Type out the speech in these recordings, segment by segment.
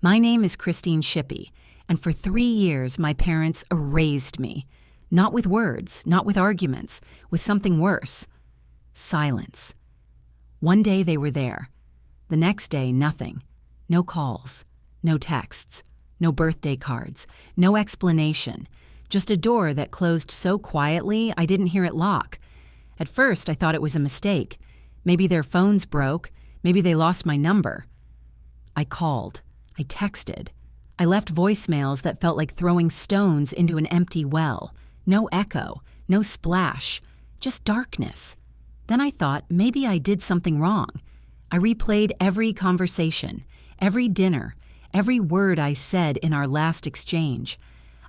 My name is Christine Shippey, and for 3 years my parents erased me. Not with words, not with arguments, with something worse. Silence. One day they were there. The next day, nothing. No calls, no texts, no birthday cards, no explanation. Just a door that closed so quietly I didn't hear it lock. At first I thought it was a mistake. Maybe their phones broke, maybe they lost my number. I called. I texted. I left voicemails that felt like throwing stones into an empty well. No echo, no splash, just darkness. Then I thought maybe I did something wrong. I replayed every conversation, every dinner, every word I said in our last exchange.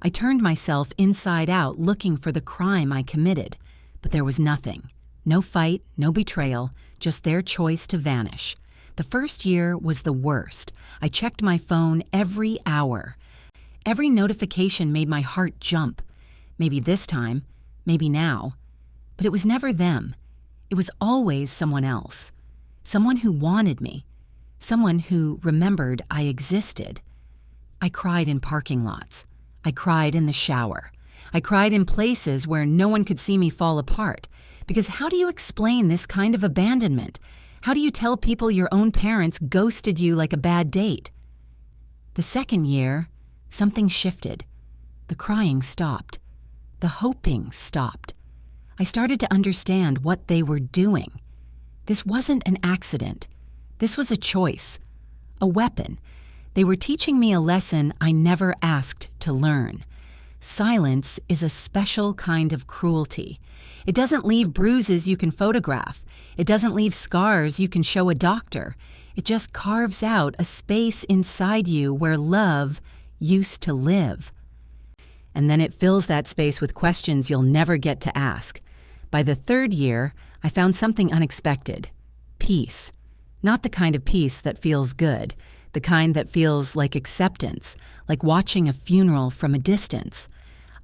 I turned myself inside out looking for the crime I committed, but there was nothing. No fight, no betrayal, just their choice to vanish. The first year was the worst. I checked my phone every hour. Every notification made my heart jump. Maybe this time, maybe now. But it was never them. It was always someone else. Someone who wanted me. Someone who remembered I existed. I cried in parking lots. I cried in the shower. I cried in places where no one could see me fall apart. Because how do you explain this kind of abandonment? How do you tell people your own parents ghosted you like a bad date? The second year, something shifted. The crying stopped. The hoping stopped. I started to understand what they were doing. This wasn't an accident. This was a choice, a weapon. They were teaching me a lesson I never asked to learn. Silence is a special kind of cruelty. It doesn't leave bruises you can photograph. It doesn't leave scars you can show a doctor. It just carves out a space inside you where love used to live. And then it fills that space with questions you'll never get to ask. By the third year, I found something unexpected. Peace. Not the kind of peace that feels good. The kind that feels like acceptance, like watching a funeral from a distance.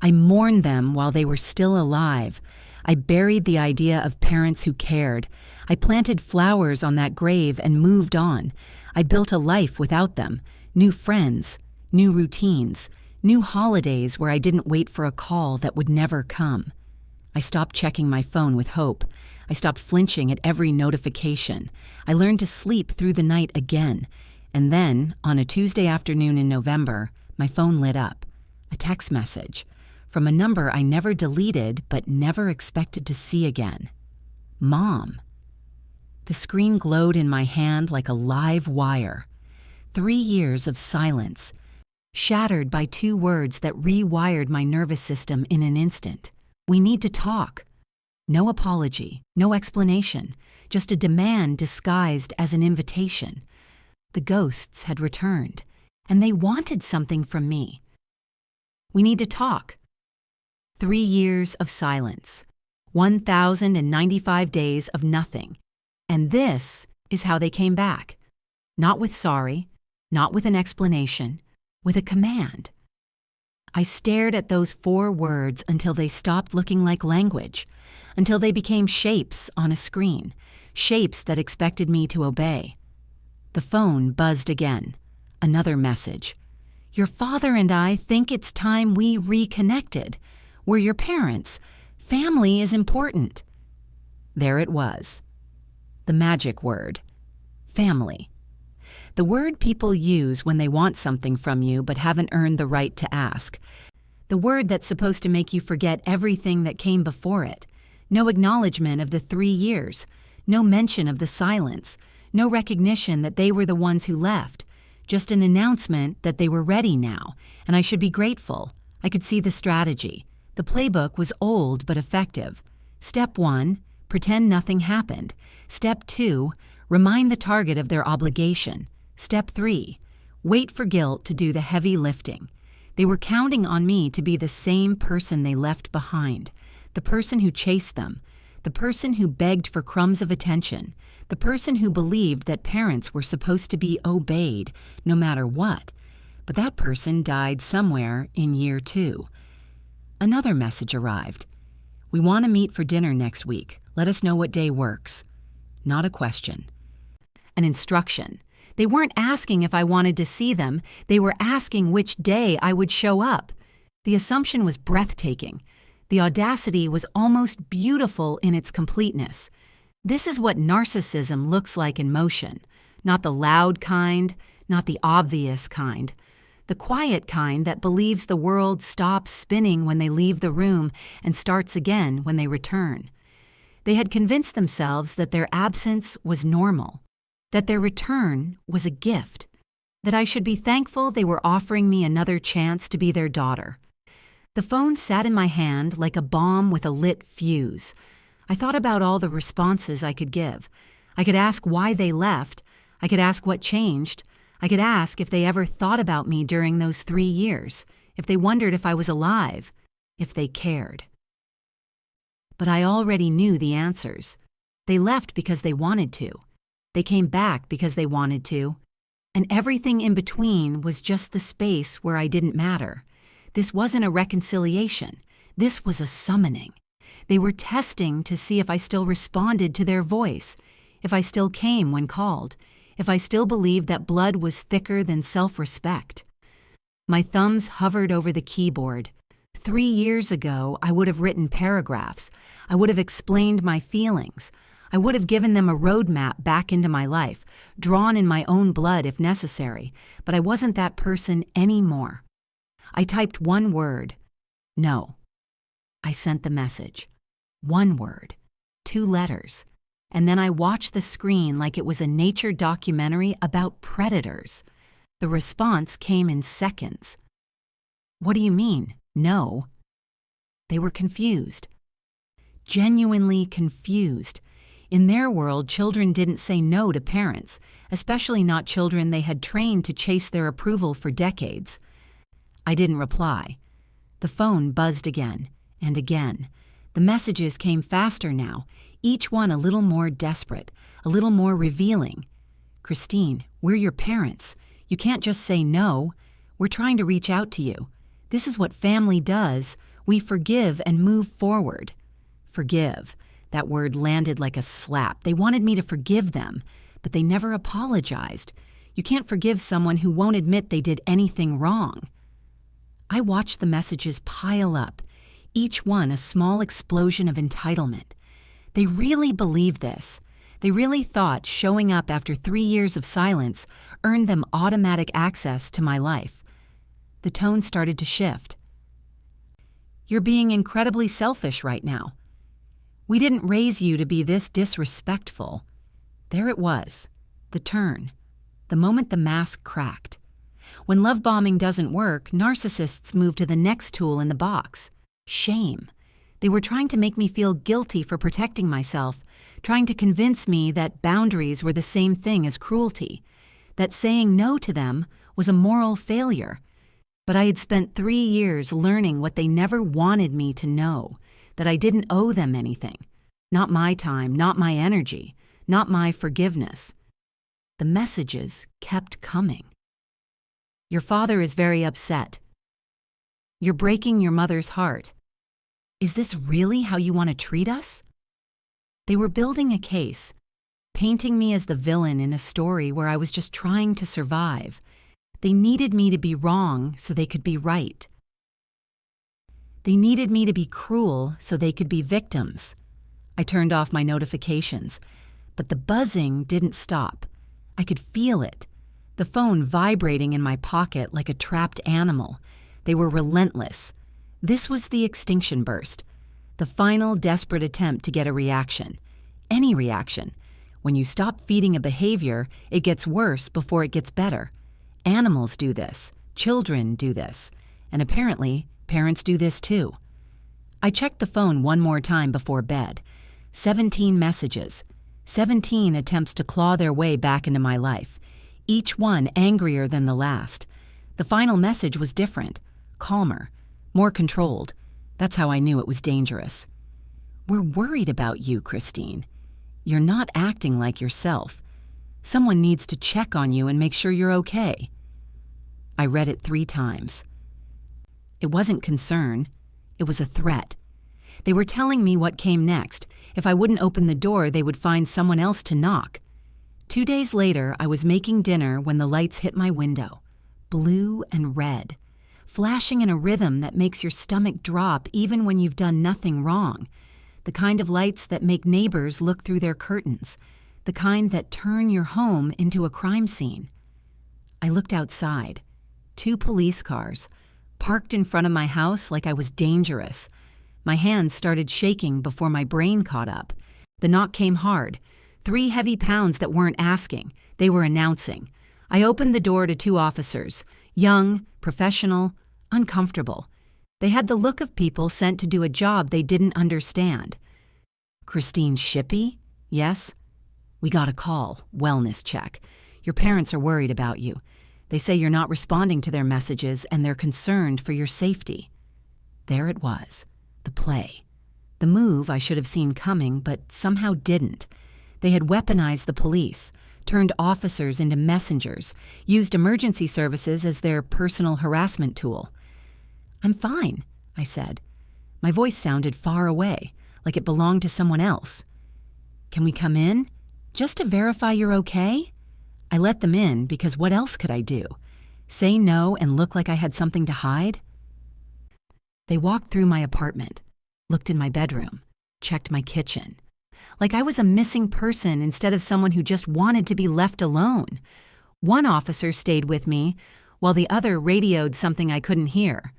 I mourned them while they were still alive. I buried the idea of parents who cared. I planted flowers on that grave and moved on. I built a life without them, new friends, new routines, new holidays where I didn't wait for a call that would never come. I stopped checking my phone with hope. I stopped flinching at every notification. I learned to sleep through the night again. And then, on a Tuesday afternoon in November, my phone lit up. A text message from a number I never deleted but never expected to see again. Mom. The screen glowed in my hand like a live wire. 3 years of silence, shattered by 2 words that rewired my nervous system in an instant. We need to talk. No apology, no explanation, just a demand disguised as an invitation. The ghosts had returned, and they wanted something from me. We need to talk. 3 years of silence, 1,095 days of nothing. And this is how they came back. Not with sorry, not with an explanation, with a command. I stared at those 4 words until they stopped looking like language, until they became shapes on a screen, shapes that expected me to obey. The phone buzzed again. Another message. Your father and I think it's time we reconnected. We're your parents. Family is important. There it was. The magic word. Family. The word people use when they want something from you but haven't earned the right to ask. The word that's supposed to make you forget everything that came before it. No acknowledgement of the 3 years. No mention of the silence. No recognition that they were the ones who left. Just an announcement that they were ready now, and I should be grateful. I could see the strategy. The playbook was old but effective. Step 1, pretend nothing happened. Step 2, remind the target of their obligation. Step 3, wait for guilt to do the heavy lifting. They were counting on me to be the same person they left behind, the person who chased them, the person who begged for crumbs of attention, the person who believed that parents were supposed to be obeyed no matter what. But that person died somewhere in year 2. Another message arrived. We want to meet for dinner next week. Let us know what day works. Not a question. An instruction. They weren't asking if I wanted to see them, they were asking which day I would show up. The assumption was breathtaking. The audacity was almost beautiful in its completeness. This is what narcissism looks like in motion. Not the loud kind, not the obvious kind. The quiet kind that believes the world stops spinning when they leave the room and starts again when they return. They had convinced themselves that their absence was normal, that their return was a gift, that I should be thankful they were offering me another chance to be their daughter. The phone sat in my hand like a bomb with a lit fuse. I thought about all the responses I could give. I could ask why they left. I could ask what changed. I could ask if they ever thought about me during those 3 years, if they wondered if I was alive, if they cared. But I already knew the answers. They left because they wanted to. They came back because they wanted to. And everything in between was just the space where I didn't matter. This wasn't a reconciliation. This was a summoning. They were testing to see if I still responded to their voice, if I still came when called, if I still believed that blood was thicker than self-respect. My thumbs hovered over the keyboard. 3 years ago, I would have written paragraphs. I would have explained my feelings. I would have given them a roadmap back into my life, drawn in my own blood if necessary, but I wasn't that person anymore. I typed one word, no. I sent the message. One word, 2 letters. And then I watched the screen like it was a nature documentary about predators. The response came in seconds. What do you mean, no? They were confused. Genuinely confused. In their world, children didn't say no to parents, especially not children they had trained to chase their approval for decades. I didn't reply. The phone buzzed again and again. The messages came faster now, each one a little more desperate, a little more revealing. Christine, we're your parents. You can't just say no. We're trying to reach out to you. This is what family does. We forgive and move forward. Forgive. That word landed like a slap. They wanted me to forgive them, but they never apologized. You can't forgive someone who won't admit they did anything wrong. I watched the messages pile up, each one a small explosion of entitlement. They really believed this. They really thought showing up after 3 years of silence earned them automatic access to my life. The tone started to shift. You're being incredibly selfish right now. We didn't raise you to be this disrespectful. There it was, the turn, the moment the mask cracked. When love bombing doesn't work, narcissists move to the next tool in the box, shame. They were trying to make me feel guilty for protecting myself, trying to convince me that boundaries were the same thing as cruelty, that saying no to them was a moral failure. But I had spent 3 years learning what they never wanted me to know, that I didn't owe them anything. Not my time, not my energy, not my forgiveness. The messages kept coming. Your father is very upset. You're breaking your mother's heart. Is this really how you want to treat us? They were building a case, painting me as the villain in a story where I was just trying to survive. They needed me to be wrong so they could be right. They needed me to be cruel so they could be victims. I turned off my notifications, but the buzzing didn't stop. I could feel it, the phone vibrating in my pocket like a trapped animal. They were relentless. This was the Extinction Burst, the final desperate attempt to get a reaction. Any reaction. When you stop feeding a behavior, it gets worse before it gets better. Animals do this. Children do this. And apparently, parents do this too. I checked the phone one more time before bed. 17 messages. 17 attempts to claw their way back into my life. Each one angrier than the last. The final message was different, calmer, more controlled. That's how I knew it was dangerous. We're worried about you, Christine. You're not acting like yourself. Someone needs to check on you and make sure you're okay. I read it 3 times. It wasn't concern. It was a threat. They were telling me what came next. If I wouldn't open the door, they would find someone else to knock. 2 days later, I was making dinner when the lights hit my window, blue and red, flashing in a rhythm that makes your stomach drop even when you've done nothing wrong, the kind of lights that make neighbors look through their curtains, the kind that turn your home into a crime scene. I looked outside. 2 police cars, parked in front of my house like I was dangerous. My hands started shaking before my brain caught up. The knock came hard. 3 heavy pounds that weren't asking. They were announcing. I opened the door to 2 officers, young, professional, uncomfortable. They had the look of people sent to do a job they didn't understand. Christine Shippey? Yes? We got a call, wellness check. Your parents are worried about you. They say you're not responding to their messages and they're concerned for your safety. There it was, the play. The move I should have seen coming, but somehow didn't. They had weaponized the police, turned officers into messengers, used emergency services as their personal harassment tool. I'm fine, I said. My voice sounded far away, like it belonged to someone else. Can we come in? Just to verify you're okay? I let them in because what else could I do? Say no and look like I had something to hide? They walked through my apartment, looked in my bedroom, checked my kitchen. Like I was a missing person instead of someone who just wanted to be left alone. One officer stayed with me, while the other radioed something I couldn't hear.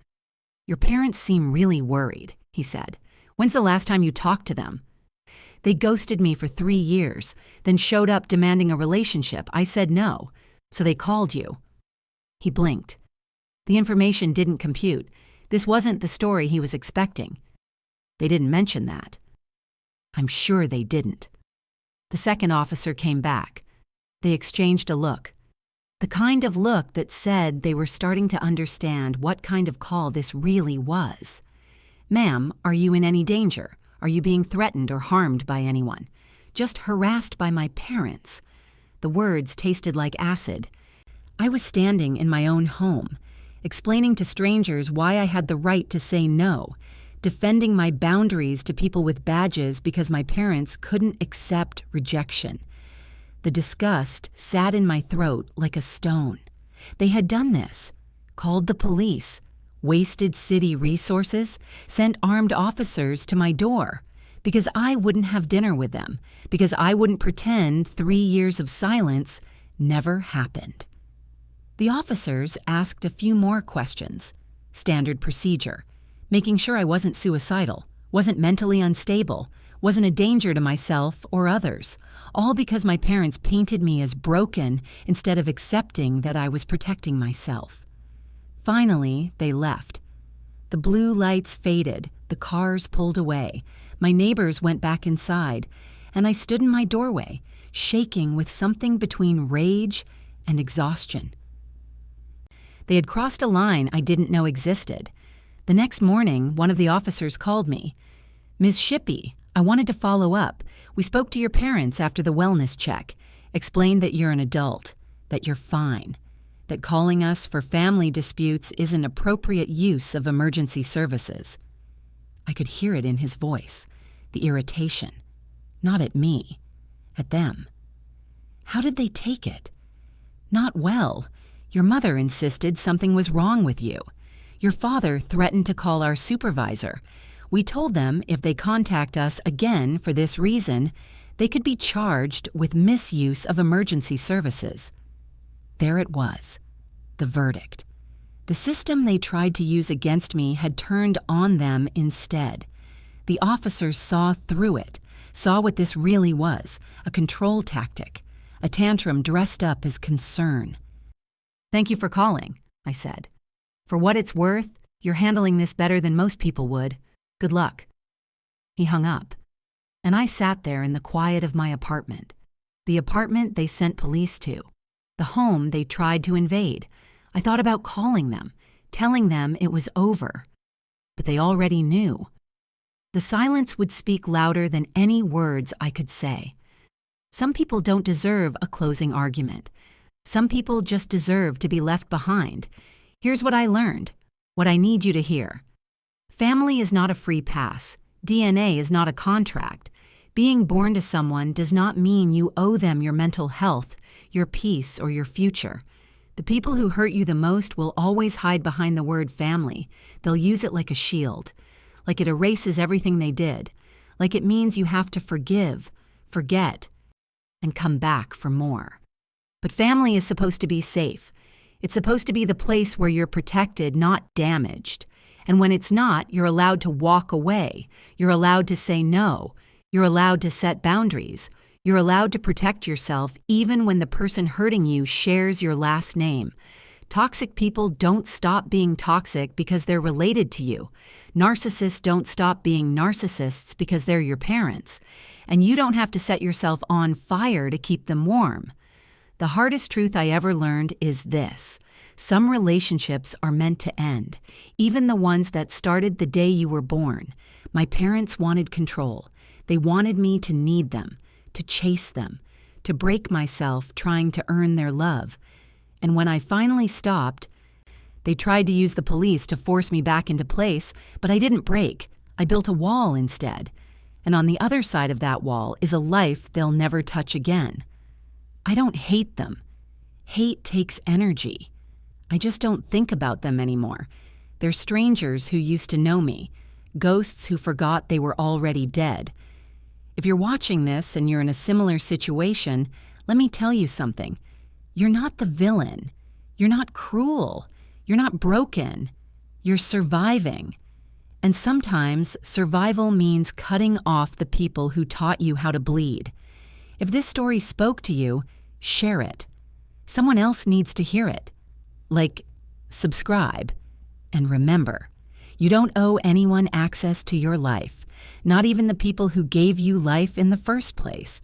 Your parents seem really worried, he said. When's the last time you talked to them? They ghosted me for 3 years, then showed up demanding a relationship. I said no, so they called you. He blinked. The information didn't compute. This wasn't the story he was expecting. They didn't mention that. I'm sure they didn't. The second officer came back. They exchanged a look. The kind of look that said they were starting to understand what kind of call this really was. Ma'am, are you in any danger? Are you being threatened or harmed by anyone? Just harassed by my parents. The words tasted like acid. I was standing in my own home, explaining to strangers why I had the right to say no, defending my boundaries to people with badges because my parents couldn't accept rejection. The disgust sat in my throat like a stone. They had done this, called the police, wasted city resources, sent armed officers to my door, because I wouldn't have dinner with them, because I wouldn't pretend 3 years of silence never happened. The officers asked a few more questions, standard procedure, making sure I wasn't suicidal, wasn't mentally unstable, wasn't a danger to myself or others, all because my parents painted me as broken instead of accepting that I was protecting myself. Finally, they left. The blue lights faded, the cars pulled away, my neighbors went back inside, and I stood in my doorway, shaking with something between rage and exhaustion. They had crossed a line I didn't know existed. The next morning, one of the officers called me. Ms. Shippey, I wanted to follow up. We spoke to your parents after the wellness check, explained that you're an adult, that you're fine, that calling us for family disputes is an appropriate use of emergency services. I could hear it in his voice, the irritation. Not at me, at them. How did they take it? Not well. Your mother insisted something was wrong with you. Your father threatened to call our supervisor. We told them if they contact us again for this reason, they could be charged with misuse of emergency services. There it was, the verdict. The system they tried to use against me had turned on them instead. The officers saw through it, saw what this really was, a control tactic, a tantrum dressed up as concern. Thank you for calling, I said. For what it's worth, you're handling this better than most people would. Good luck. He hung up, and I sat there in the quiet of my apartment, the apartment they sent police to, the home they tried to invade. I thought about calling them, telling them it was over, but they already knew. The silence would speak louder than any words I could say. Some people don't deserve a closing argument. Some people just deserve to be left behind. Here's what I learned, what I need you to hear. Family is not a free pass. DNA is not a contract. Being born to someone does not mean you owe them your mental health, your peace, or your future. The people who hurt you the most will always hide behind the word family. They'll use it like a shield, like it erases everything they did, like it means you have to forgive, forget, and come back for more. But family is supposed to be safe. It's supposed to be the place where you're protected, not damaged. And when it's not, you're allowed to walk away. You're allowed to say no. You're allowed to set boundaries. You're allowed to protect yourself even when the person hurting you shares your last name. Toxic people don't stop being toxic because they're related to you. Narcissists don't stop being narcissists because they're your parents. And you don't have to set yourself on fire to keep them warm. The hardest truth I ever learned is this: some relationships are meant to end, even the ones that started the day you were born. My parents wanted control. They wanted me to need them, to chase them, to break myself trying to earn their love. And when I finally stopped, they tried to use the police to force me back into place, but I didn't break. I built a wall instead. And on the other side of that wall is a life they'll never touch again. I don't hate them. Hate takes energy. I just don't think about them anymore. They're strangers who used to know me, ghosts who forgot they were already dead. If you're watching this and you're in a similar situation, let me tell you something. You're not the villain. You're not cruel. You're not broken. You're surviving. And sometimes survival means cutting off the people who taught you how to bleed. If this story spoke to you, share it. Someone else needs to hear it. Like, subscribe. And remember, you don't owe anyone access to your life, not even the people who gave you life in the first place.